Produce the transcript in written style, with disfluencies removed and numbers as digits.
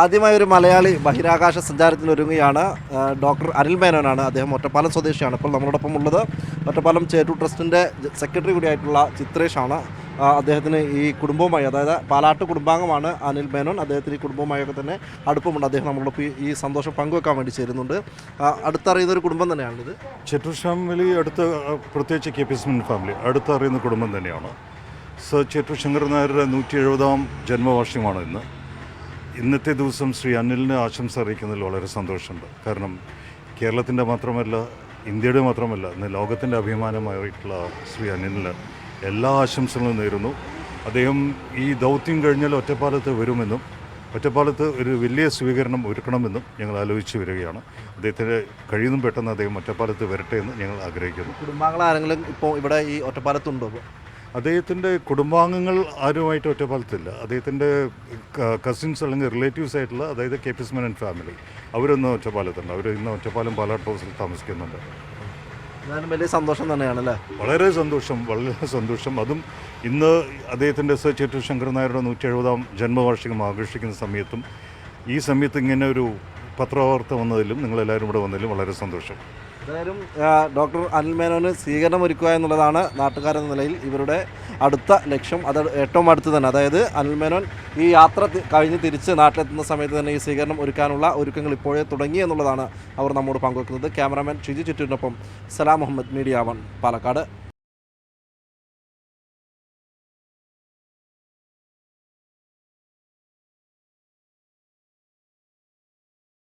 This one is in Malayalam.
ആദ്യമായി ഒരു മലയാളി ബഹിരാകാശ സഞ്ചാരത്തിന് ഒരുങ്ങുകയാണ്. ഡോക്ടർ അനിൽ മേനോനാണ്. അദ്ദേഹം ഒറ്റപ്പാലം സ്വദേശിയാണ്. ഇപ്പോൾ നമ്മളോടൊപ്പം ഉള്ളത് ഒറ്റപ്പാലം ചേറ്റൂർ ട്രസ്റ്റിൻ്റെ സെക്രട്ടറി കൂടിയായിട്ടുള്ള ചിത്രേഷാണ്. അദ്ദേഹത്തിന് ഈ കുടുംബവുമായി, അതായത് പാലാട്ട് കുടുംബാംഗമാണ് അനിൽ മേനോൻ. അദ്ദേഹത്തിന് ഈ കുടുംബവുമായൊക്കെ തന്നെ അടുപ്പമുണ്ട്. അദ്ദേഹം നമ്മളോടൊപ്പം ഈ സന്തോഷം പങ്കുവെക്കാൻ വേണ്ടി ചേരുന്നുണ്ട്. അടുത്തറിയുന്ന ഒരു കുടുംബം തന്നെയാണിത്. ചേറ്റൂർ ഫാമിലി പ്രത്യേകിച്ച് KPS ഫാമിലി അടുത്തറിയുന്ന കുടുംബം തന്നെയാണ്. സർ ചേറ്റൂർ ശങ്കരൻ നായരുടെ 170ാം ജന്മവാർഷികമാണ് ഇന്ന്. ഇന്നത്തെ ദിവസം ശ്രീ അനിലിന് ആശംസ അറിയിക്കുന്നതിൽ വളരെ സന്തോഷമുണ്ട്. കാരണം കേരളത്തിൻ്റെ മാത്രമല്ല, ഇന്ത്യയുടെ മാത്രമല്ല, ഇന്ന് ലോകത്തിൻ്റെ അഭിമാനമായിട്ടുള്ള ശ്രീ അനിലിന് എല്ലാ ആശംസകളും നേരുന്നു. അദ്ദേഹം ഈ ദൗത്യം കഴിഞ്ഞാൽ ഒറ്റപ്പാലത്ത് വരുമെന്നും ഒറ്റപ്പാലത്ത് ഒരു വലിയ സ്വീകരണം ഒരുക്കണമെന്നും ഞങ്ങൾ ആലോചിച്ച് വരികയാണ്. അദ്ദേഹത്തിന് കഴിയുന്നതും പെട്ടെന്ന് അദ്ദേഹം ഒറ്റപ്പാലത്ത് വരട്ടെ എന്ന് ഞങ്ങൾ ആഗ്രഹിക്കുന്നു. കുടുംബാംഗങ്ങൾ ആരെങ്കിലും ഇപ്പോൾ ഇവിടെ ഈ ഒറ്റപ്പാലത്തുണ്ടോ? അദ്ദേഹത്തിൻ്റെ കുടുംബാംഗങ്ങൾ ആരുമായിട്ട് ഒറ്റപ്പാലത്തില്ല. അദ്ദേഹത്തിൻ്റെ കസിൻസ് അല്ലെങ്കിൽ റിലേറ്റീവ്സ് ആയിട്ടുള്ള, അതായത് KPS ഫാമിലി, അവരൊന്നും ഒറ്റപ്പാലത്തുണ്ട്. അവർ ഇന്ന് ഒറ്റപ്പാലം പാലാട്ട് ഹൗസിൽ താമസിക്കുന്നുണ്ട്. എന്നാലും വലിയ സന്തോഷം തന്നെയാണല്ലേ? വളരെ സന്തോഷം. അതും ഇന്ന് അദ്ദേഹത്തിൻ്റെ സർ ചേറ്റൂർ ശങ്കരൻ നായരുടെ 170ാം ജന്മവാർഷികം ആഘോഷിക്കുന്ന സമയത്തും ഈ സമയത്ത് ഇങ്ങനെ ഒരു പത്രവാർത്ത വന്നതിലും നിങ്ങളെല്ലാവരും ഇവിടെ വന്നതിലും വളരെ സന്തോഷം. എന്തായാലും ഡോക്ടർ അനിൽ മേനോന് സ്വീകരണം ഒരുക്കുക എന്നുള്ളതാണ് നാട്ടുകാരെന്ന നിലയിൽ ഇവരുടെ അടുത്ത ലക്ഷ്യം. അത് ഏറ്റവും അടുത്ത് തന്നെ, അതായത് അനിൽ മേനോൻ ഈ യാത്ര കഴിഞ്ഞ് തിരിച്ച് നാട്ടിലെത്തുന്ന സമയത്ത് തന്നെ ഈ സ്വീകരണം ഒരുക്കാനുള്ള ഒരുക്കങ്ങൾ ഇപ്പോഴേ തുടങ്ങി എന്നുള്ളതാണ് അവർ നമ്മോട് പങ്കുവെക്കുന്നത്. ക്യാമറാമാൻ ഷിജി ചുറ്റൂരിനൊപ്പം സലാം മുഹമ്മദ്, മീഡിയ 1, പാലക്കാട്.